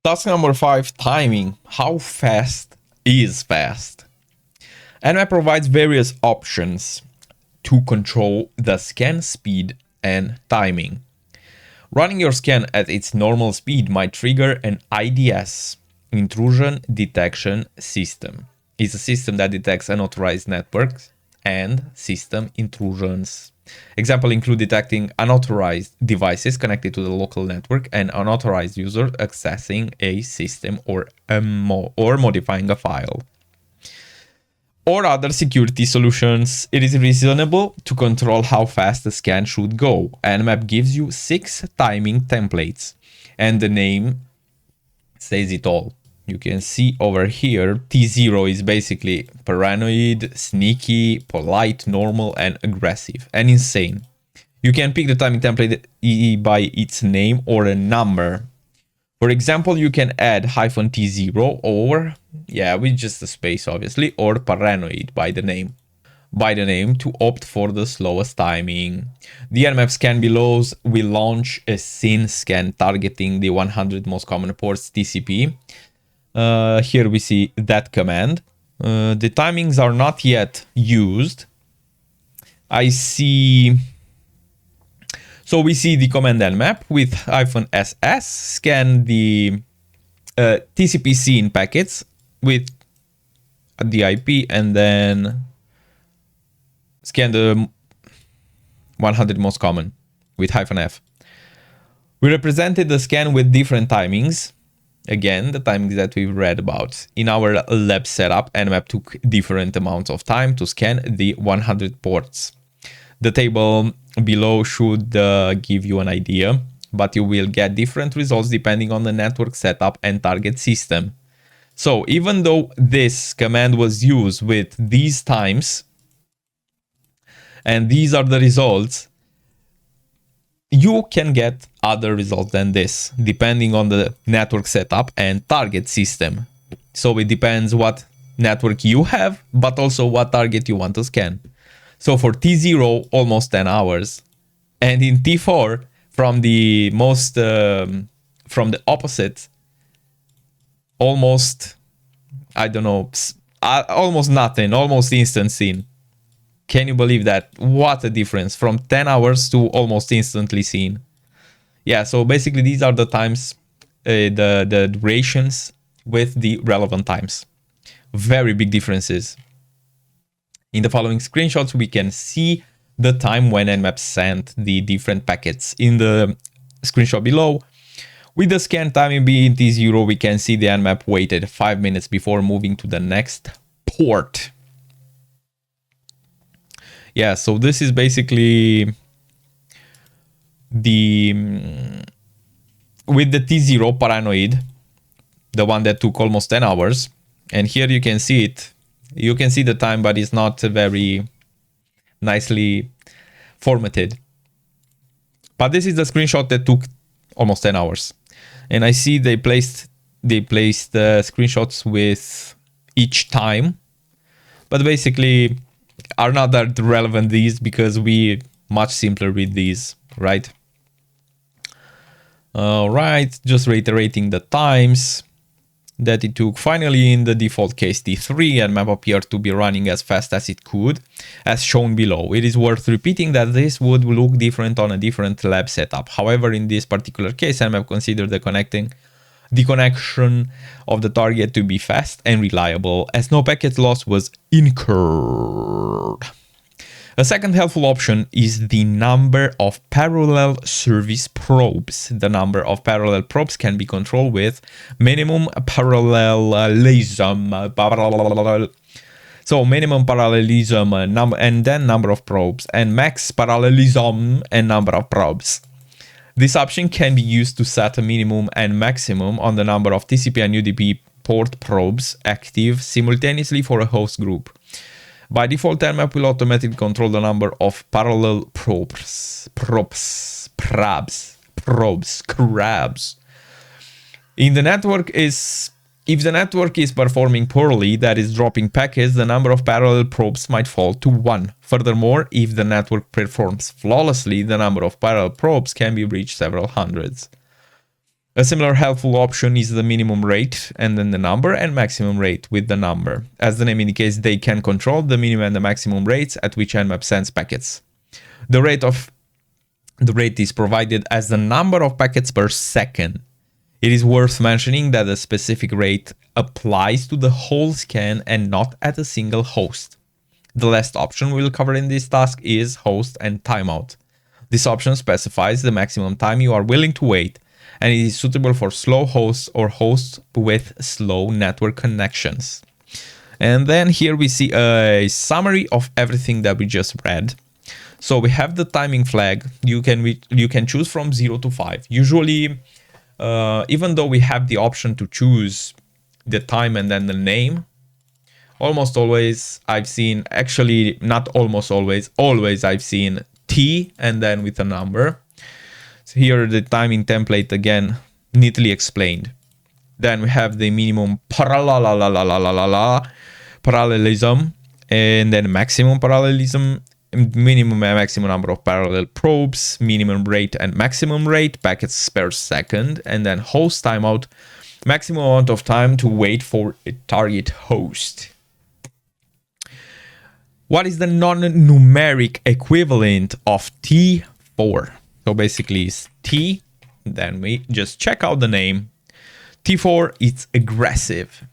Task number 5, timing. How fast is fast? Nmap provides various options to control the scan speed and timing. Running your scan at its normal speed might trigger an IDS, intrusion detection system. It's a system that detects unauthorized networks and system intrusions. Example include detecting unauthorized devices connected to the local network and unauthorized users accessing a system or modifying a file. Or other security solutions. It is reasonable to control how fast the scan should go. Nmap gives you 6 timing templates, and the name says it all. You can see over here, T0 is basically paranoid, sneaky, polite, normal, and aggressive, and insane. You can pick the timing template by its name or a number. For example, you can add -T0 or, with just a space obviously, or paranoid by the name to opt for the slowest timing. The Nmap scan below will launch a scene scan targeting the 100 most common ports TCP. Here we see that command. The timings are not yet used. I see... So we see the command Nmap with -SS scan the TCP scene packets with the IP and then scan the 100 most common with -F. We represented the scan with different timings. Again, the timings that we've read about. In our lab setup, Nmap took different amounts of time to scan the 100 ports. The table below should give you an idea, but you will get different results depending on the network setup and target system. So even though this command was used with these times, and these are the results, you can get other results than this, depending on the network setup and target system. So it depends what network you have, but also what target you want to scan. So for T0, almost 10 hours. And in T4, from the opposite, almost, I don't know, almost nothing, almost instant scene. Can you believe that? What a difference from 10 hours to almost instantly seen. Yeah, so basically these are the times, the durations with the relevant times. Very big differences. In the following screenshots, we can see the time when Nmap sent the different packets. In the screenshot below, with the scan timing being T0, we can see the Nmap waited 5 minutes before moving to the next port. Yeah, so this is basically with the T0 paranoid, the one that took almost 10 hours. And here you can see it. You can see the time, but it's not very nicely formatted. But this is the screenshot that took almost 10 hours. And I see they placed the screenshots with each time, but basically are not that relevant these because we much simpler with these, right? All right, just reiterating the times that it took. Finally, in the default case T3, Nmap appeared to be running as fast as it could, as shown below. It is worth repeating that this would look different on a different lab setup. However, in this particular case, Nmap considered the connection of the target to be fast and reliable, as no packet loss was incurred. A second helpful option is the number of parallel service probes. The number of parallel probes can be controlled with minimum parallelism. So minimum parallelism and then number of probes, and max parallelism and number of probes. This option can be used to set a minimum and maximum on the number of TCP and UDP port probes active simultaneously for a host group. By default, Nmap will automatically control the number of parallel probes. If the network is performing poorly, that is dropping packets, the number of parallel probes might fall to 1. Furthermore, if the network performs flawlessly, the number of parallel probes can be reached several hundreds. A similar helpful option is the minimum rate and then the number, and maximum rate with the number. As the name indicates, they can control the minimum and the maximum rates at which Nmap sends packets. The rate is provided as the number of packets per second. It is worth mentioning that a specific rate applies to the whole scan and not at a single host. The last option we'll cover in this task is host and timeout. This option specifies the maximum time you are willing to wait, and it is suitable for slow hosts or hosts with slow network connections. And then here we see a summary of everything that we just read. So we have the timing flag. You can choose from 0 to 5. Usually, even though we have the option to choose the time and then the name, almost always I've seen, actually not almost always I've seen T and then with a number. So here the timing template again neatly explained. Then we have the minimum parallelism and then maximum parallelism, minimum and maximum number of parallel probes, minimum rate and maximum rate, packets per second, and then host timeout, maximum amount of time to wait for a target host. What is the non-numeric equivalent of T4? So basically it's T, then we just check out the name. T4 is aggressive.